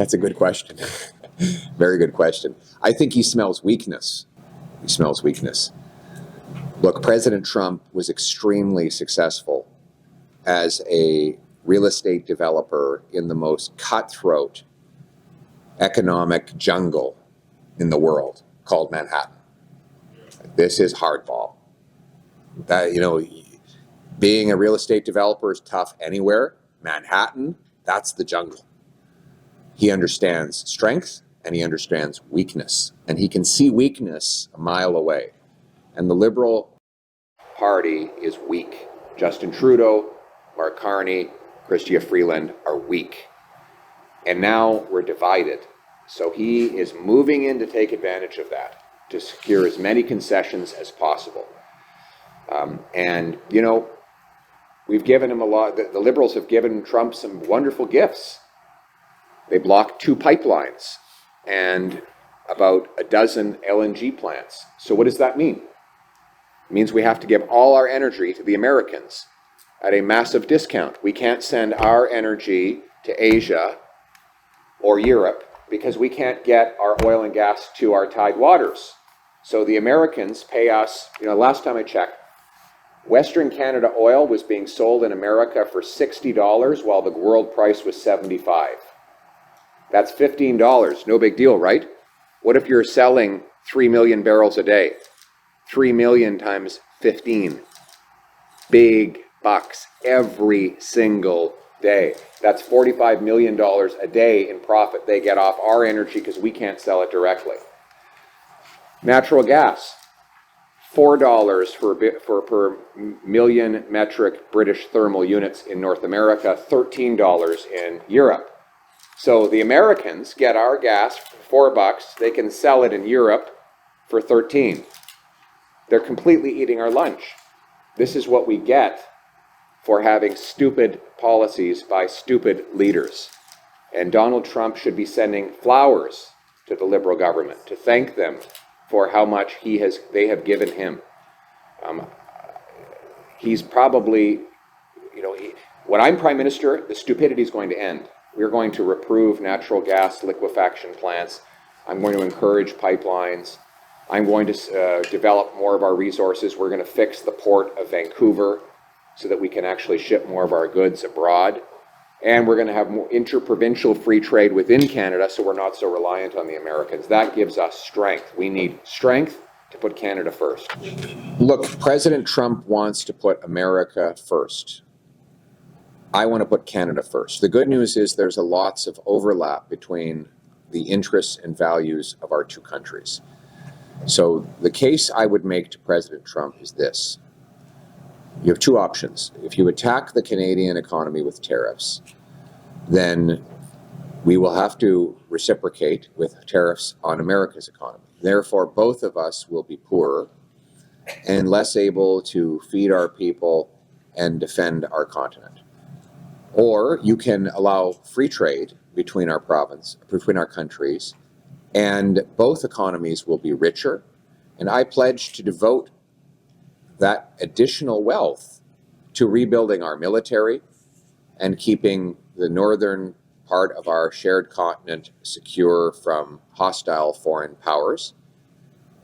That's a good question. Very good question. I think he smells weakness. He smells weakness. Look, President Trump was extremely successful as a real estate developer in the most cutthroat economic jungle in the world called Manhattan. This is hardball. That, you know, being a real estate developer is tough anywhere. Manhattan, that's the jungle. He understands strength and he understands weakness, and he can see weakness a mile away. And the Liberal Party is weak. Justin Trudeau, Mark Carney, Chrystia Freeland are weak. And now we're divided. So he is moving in to take advantage of that, to secure as many concessions as possible. And, you know, we've given him a lot. The Liberals have given Trump some wonderful gifts. They blocked 2 pipelines and about a dozen LNG plants. So what does that mean? It means we have to give all our energy to the Americans at a massive discount. We can't send our energy to Asia or Europe because we can't get our oil and gas to our tidewaters. So the Americans pay us, you know, last time I checked, Western Canada oil was being sold in America for $60 while the world price was $75. That's $15. No big deal, right? What if you're selling 3 million barrels a day? 3 million times 15. Big bucks every single day. That's $45 million a day in profit they get off our energy because we can't sell it directly. Natural gas, $4 per million metric British thermal units in North America, $13 in Europe. So the Americans get our gas for $4. They can sell it in Europe for 13. They're completely eating our lunch. This is what we get for having stupid policies by stupid leaders. And Donald Trump should be sending flowers to the Liberal government to thank them for how much they have given him. He's probably, you know, when I'm Prime Minister, the stupidity is going to end. We're going to reprove natural gas liquefaction plants. I'm going to encourage pipelines. I'm going to develop more of our resources. We're going to fix the port of Vancouver so that we can actually ship more of our goods abroad. And we're going to have more interprovincial free trade within Canada so we're not so reliant on the Americans. That gives us strength. We need strength to put Canada first. Look, President Trump wants to put America first. I want to put Canada first. The good news is there's lots of overlap between the interests and values of our 2 countries. So the case I would make to President Trump is this. You have 2 options. If you attack the Canadian economy with tariffs, then we will have to reciprocate with tariffs on America's economy. Therefore, both of us will be poorer and less able to feed our people and defend our continent. Or you can allow free trade between our countries, and both economies will be richer. And I pledge to devote that additional wealth to rebuilding our military and keeping the northern part of our shared continent secure from hostile foreign powers.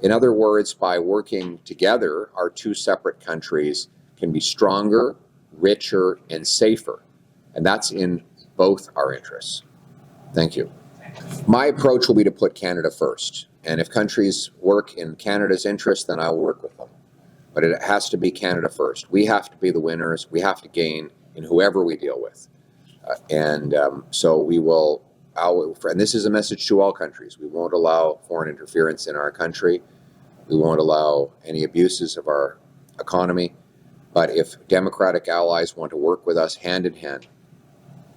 In other words, by working together, our 2 separate countries can be stronger, richer, and safer. And that's in both our interests. Thank you. My approach will be to put Canada first. And if countries work in Canada's interest, then I will work with them. But it has to be Canada first. We have to be the winners. We have to gain in whoever we deal with. So we will, and this is a message to all countries, we won't allow foreign interference in our country. We won't allow any abuses of our economy. But if democratic allies want to work with us hand in hand,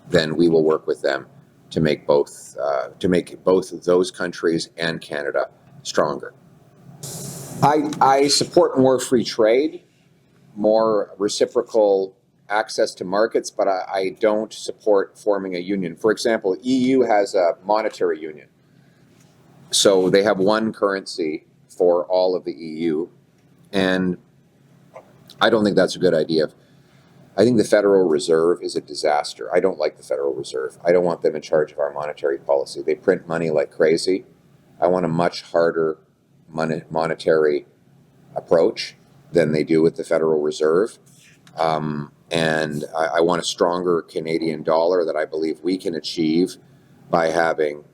then we will work with them to make both of those countries and Canada stronger. I support more free trade, more reciprocal access to markets, but I don't support forming a union. For example, EU has a monetary union. So they have one currency for all of the EU, and I don't think that's a good idea. I think the Federal Reserve is a disaster. I don't like the Federal Reserve. I don't want them in charge of our monetary policy. They print money like crazy. I want a much harder monetary approach than they do with the Federal Reserve. And I want a stronger Canadian dollar that I believe we can achieve by having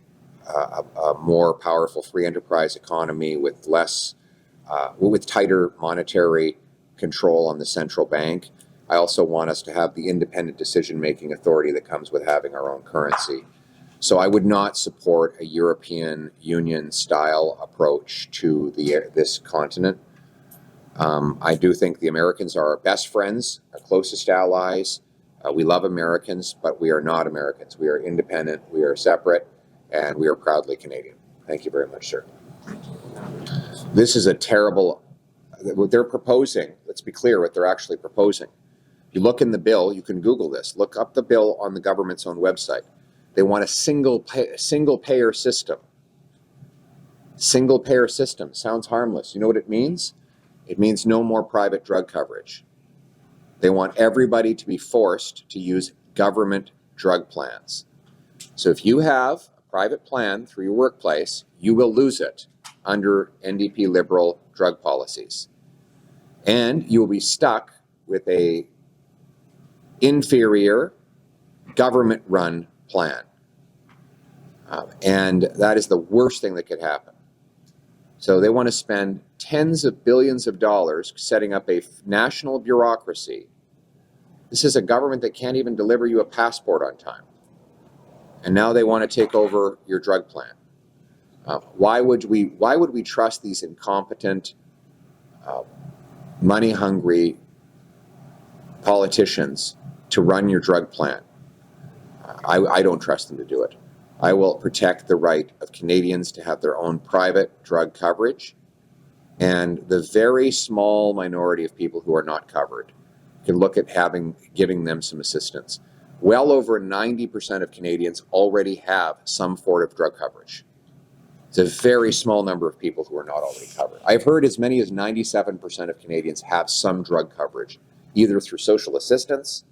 a more powerful free enterprise economy with with tighter monetary control on the central bank. I also want us to have the independent decision-making authority that comes with having our own currency. So I would not support a European Union-style approach to this continent. I do think the Americans are our best friends, our closest allies. We love Americans, but we are not Americans. We are independent, we are separate, and we are proudly Canadian. Thank you very much, sir. This is a terrible, what they're proposing, let's be clear what they're actually proposing. You look in the bill, you can Google this, look up the bill on the government's own website. They want a single payer system. Single payer system sounds harmless. You know what it means? It means no more private drug coverage. They want everybody to be forced to use government drug plans. So if you have a private plan through your workplace, you will lose it under NDP Liberal drug policies. And you will be stuck with a inferior government-run plan. And that is the worst thing that could happen. So they want to spend tens of billions of dollars setting up a national bureaucracy. This is a government that can't even deliver you a passport on time. And now they want to take over your drug plan. Why would we trust these incompetent, money-hungry politicians to run your drug plan? I don't trust them to do it. I will protect the right of Canadians to have their own private drug coverage, and the very small minority of people who are not covered can look at giving them some assistance. Well over 90% of Canadians already have some form of drug coverage. It's a very small number of people who are not already covered. I've heard as many as 97% of Canadians have some drug coverage, either through social assistance,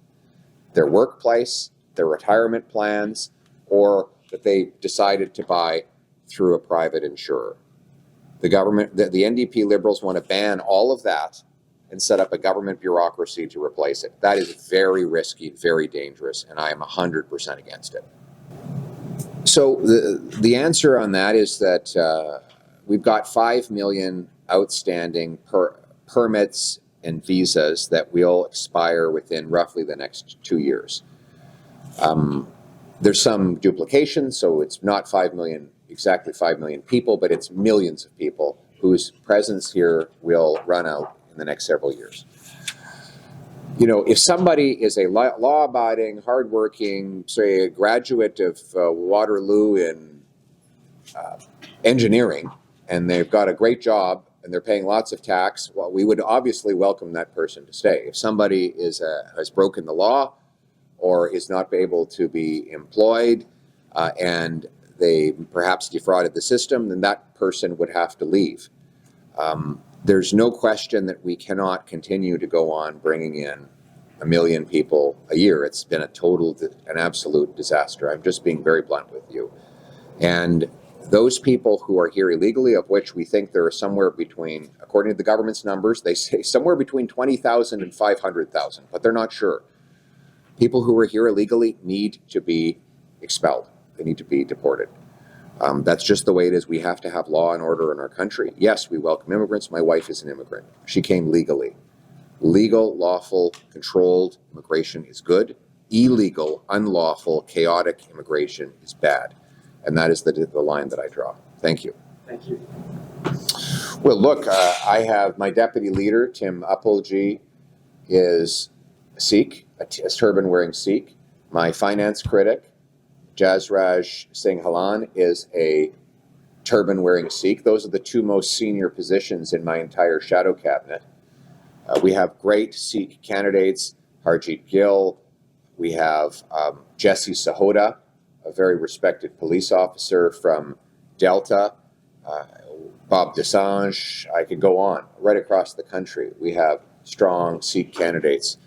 their workplace, their retirement plans, or that they decided to buy through a private insurer. The government, the NDP Liberals want to ban all of that and set up a government bureaucracy to replace it. That is very risky, very dangerous, and I am 100% against it. So the answer on that is that we've got 5 million outstanding permits and visas that will expire within roughly the next 2 years. There's some duplication, so it's not 5 million, exactly 5 million people, but it's millions of people whose presence here will run out in the next several years. You know, if somebody is a law-abiding, hardworking, say a graduate of Waterloo in engineering, and they've got a great job and they're paying lots of tax, well, we would obviously welcome that person to stay. If somebody has broken the law or is not able to be employed and they perhaps defrauded the system, then that person would have to leave. There's no question that we cannot continue to go on bringing in 1 million people a year. It's been an absolute disaster. I'm just being very blunt with you. And those people who are here illegally, of which we think there are somewhere between, according to the government's numbers, they say somewhere between 20,000 and 500,000, but they're not sure. People who are here illegally need to be expelled. They need to be deported. That's just the way it is. We have to have law and order in our country. Yes, we welcome immigrants. My wife is an immigrant. She came legally. Legal, lawful, controlled immigration is good. Illegal, unlawful, chaotic immigration is bad. And that is the line that I draw. Thank you. Thank you. Well, look, I have my deputy leader, Tim Uppolji, is a Sikh, a turban-wearing Sikh. My finance critic, Jasraj Singh Halan, is a turban-wearing Sikh. Those are the two most senior positions in my entire shadow cabinet. We have great Sikh candidates, Harjit Gill. We have Jesse Sahota, a very respected police officer from Delta. Bob Desange. I could go on right across the country. We have strong Sikh candidates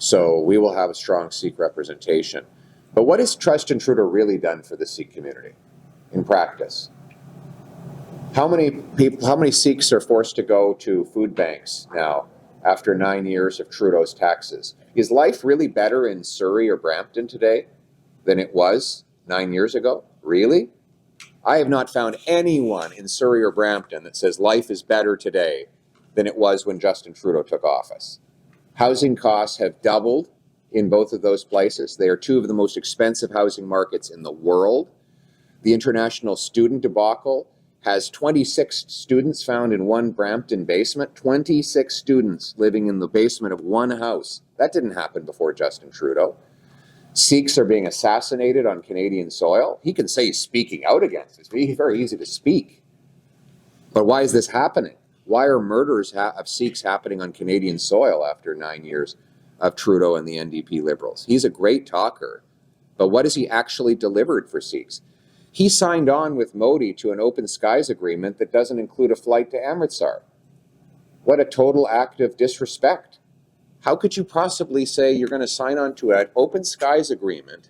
So we will have a strong Sikh representation. But what has Justin Trudeau really done for the Sikh community in practice? How many Sikhs are forced to go to food banks now after 9 years of Trudeau's taxes? Is life really better in Surrey or Brampton today than it was 9 years ago? Really? I have not found anyone in Surrey or Brampton that says life is better today than it was when Justin Trudeau took office. Housing costs have doubled in both of those places. They are two of the most expensive housing markets in the world. The international student debacle has 26 students found in one Brampton basement, 26 students living in the basement of one house. That didn't happen before Justin Trudeau. Sikhs are being assassinated on Canadian soil. He can say he's speaking out against it. It's very easy to speak. But why is this happening? Why are murders of Sikhs happening on Canadian soil after 9 years of Trudeau and the NDP Liberals? He's a great talker, but what has he actually delivered for Sikhs? He signed on with Modi to an open skies agreement that doesn't include a flight to Amritsar. What a total act of disrespect. How could you possibly say you're going to sign on to an open skies agreement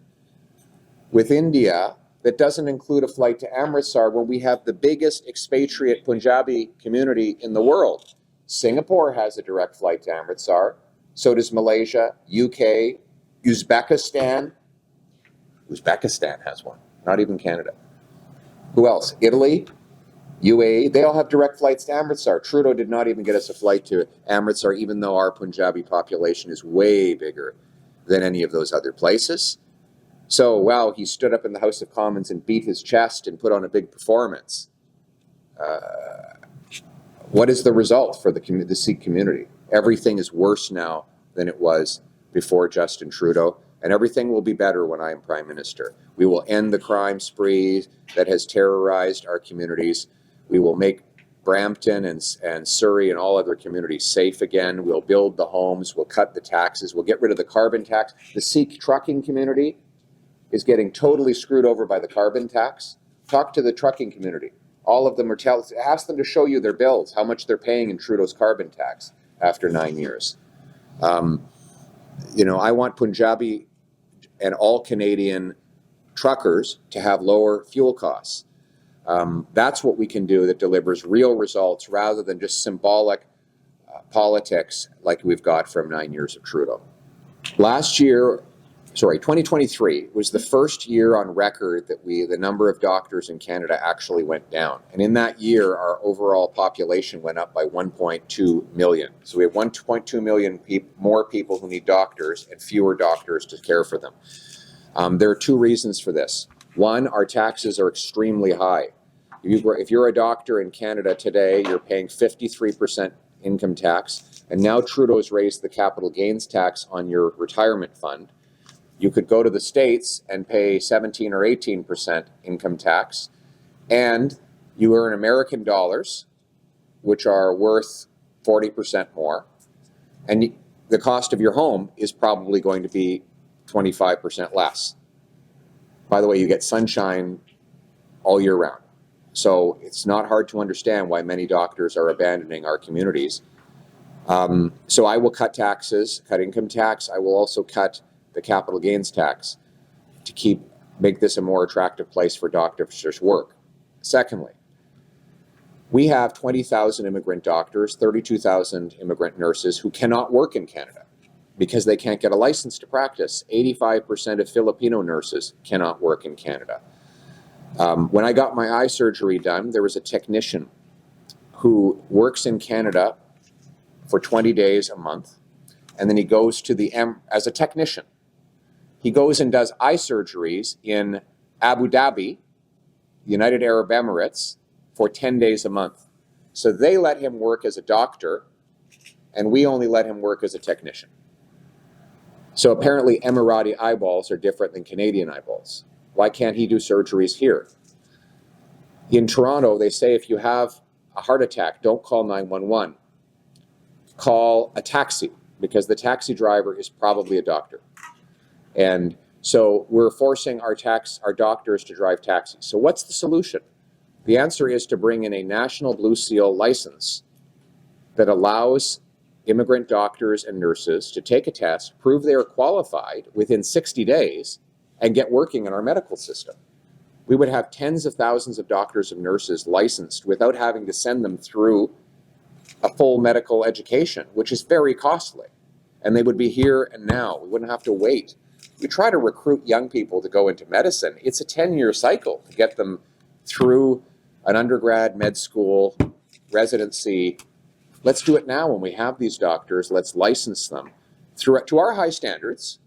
with India that doesn't include a flight to Amritsar when we have the biggest expatriate Punjabi community in the world? Singapore has a direct flight to Amritsar. So does Malaysia, UK, Uzbekistan. Uzbekistan has one, not even Canada. Who else? Italy, UAE, they all have direct flights to Amritsar. Trudeau did not even get us a flight to Amritsar, even though our Punjabi population is way bigger than any of those other places. So, wow, he stood up in the House of Commons and beat his chest and put on a big performance. What is the result for the Sikh community? Everything is worse now than it was before Justin Trudeau, and everything will be better when I am Prime Minister. We will end the crime spree that has terrorized our communities. We will make Brampton and Surrey and all other communities safe again. We'll build the homes. We'll cut the taxes. We'll get rid of the carbon tax. The Sikh trucking community is getting totally screwed over by the carbon tax. Talk to the trucking community. All of them are ask them to show you their bills, how much they're paying in Trudeau's carbon tax after 9 years. I want Punjabi and all Canadian truckers to have lower fuel costs. That's what we can do that delivers real results rather than just symbolic politics like we've got from 9 years of Trudeau. 2023 was the first year on record that the number of doctors in Canada actually went down. And in that year, our overall population went up by 1.2 million. So we have 1.2 million more people who need doctors and fewer doctors to care for them. There are two reasons for this. One, our taxes are extremely high. If you're a doctor in Canada today, you're paying 53% income tax. And now Trudeau's raised the capital gains tax on your retirement fund. You could go to the States and pay 17 or 18% income tax, and you earn American dollars, which are worth 40% more, and the cost of your home is probably going to be 25% less. By the way, you get sunshine all year round. So it's not hard to understand why many doctors are abandoning our communities. So I will cut taxes, cut income tax. I will also cut the capital gains tax to make this a more attractive place for doctors to work. Secondly, we have 20,000 immigrant doctors, 32,000 immigrant nurses who cannot work in Canada because they can't get a license to practice. 85% of Filipino nurses cannot work in Canada. When I got my eye surgery done, there was a technician who works in Canada for 20 days a month, and then he goes to as a technician. He goes and does eye surgeries in Abu Dhabi, United Arab Emirates, for 10 days a month. So they let him work as a doctor, and we only let him work as a technician. So apparently Emirati eyeballs are different than Canadian eyeballs. Why can't he do surgeries here? In Toronto, they say if you have a heart attack, don't call 911. Call a taxi, because the taxi driver is probably a doctor. And so we're forcing our doctors to drive taxis. So what's the solution? The answer is to bring in a national Blue Seal license that allows immigrant doctors and nurses to take a test, prove they are qualified within 60 days, and get working in our medical system. We would have tens of thousands of doctors and nurses licensed without having to send them through a full medical education, which is very costly. And they would be here and now. We wouldn't have to wait. We try to recruit young people to go into medicine. It's a 10-year cycle to get them through an undergrad, med school, residency. Let's do it now when we have these doctors. Let's license them to our high standards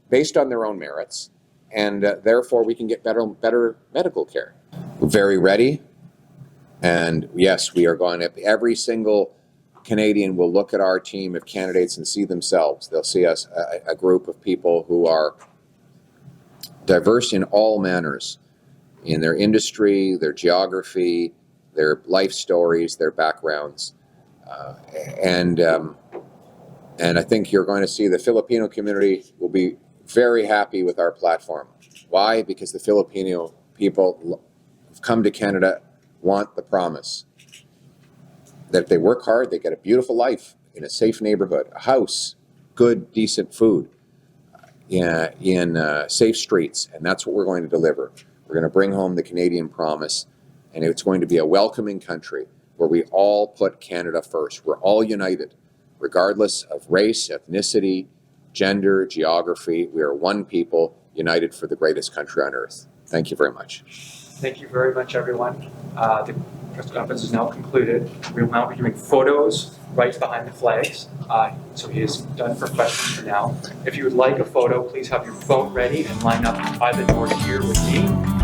based on their own merits, and therefore we can get better medical care. We're very ready, and yes, we are going to, every single Canadian will look at our team of candidates and see themselves. They'll see us, a group of people who are diverse in all manners, in their industry, their geography, their life stories, their backgrounds. And I think you're going to see the Filipino community will be very happy with our platform. Why? Because the Filipino people who've come to Canada want the promise that if they work hard, they get a beautiful life in a safe neighborhood, a house, good, decent food, in safe streets, and that's what we're going to deliver. We're going to bring home the Canadian promise, and it's going to be a welcoming country where we all put Canada first. We're all united, regardless of race, ethnicity, gender, geography. We are one people, united for the greatest country on earth. Thank you very much. Thank you very much, everyone. The press conference is now concluded. We will now be doing photos right behind the flags. So he is done for questions for now. If you would like a photo, please have your phone ready and line up by the door here with me.